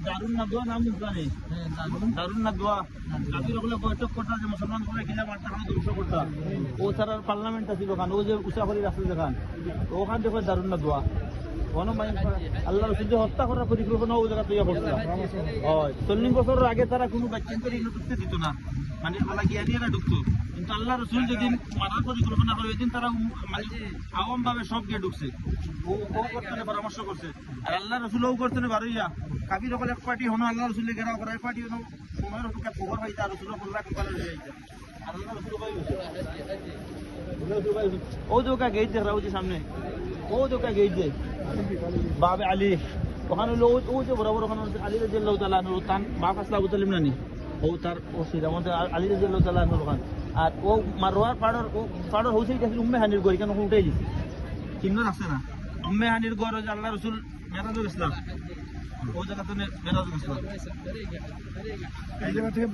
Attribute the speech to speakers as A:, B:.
A: দারুন না দোয়া নাম জানি দারুন না দোয়া কাবির ওগুলো বৈঠক করতে যে মুসলমান করে কিনা মারতে আমরা দুশো করতাম ও তার পার্লামেন্ট আছিল ওখানে ও যে উষাফরি রাস্তা দেখান ওখান দেখো দারুন না দোয়া কোনো আল্লাহ রসুল যে হত্যা করার পরিকল্পনা ও জায়গা তৈরি করছিল 40 বছরের আগে তারা কোনো বাচ্চাদের এগুলো ঢুকতে দিত না মানে ওলা জ্ঞানীরা ঢুকতো কিন্তু আল্লাহ রসুল যেদিন মারার পরিকল্পনা করে ওইদিন তারা মানে আওয়াম ভাবে সব গিয়ে ঢুকছে ও করতে পরামর্শ করছে আর আল্লাহ রসুল ও করতে বারইয়া কাবির সকল এক পার্টি হনো আল্লাহ রসুলের ঘেরাও করা এক পার্টি হনো সময়ের অপেক্ষা খবর পাইতা রসুল বললা কপালে হয়ে যাইতা আল্লাহ রসুল ও দোকা গেট দেখ রাউজি সামনে ও দোকা গেট দে বাবে আলী ওখানে ও যে বরাবর ওখানে আলী রাদিয়াল্লাহু তাআলা আনহু তান বাপ আসলা আবু তালিব নানি ও তার ও সিরামত আলী রাদিয়াল্লাহু তাআলা আনহু ওখানে আর ও মারওয়ার পাড়র হইছে কি উম্মে হানির গড় কেন উঠাই দিছে চিহ্ন আছে না উম্মে হানির গড় যে আল্লাহ রাসূল মেরাজুল ইসলাম ও জায়গাতে মেরাজুল ইসলাম এই জায়গা থেকে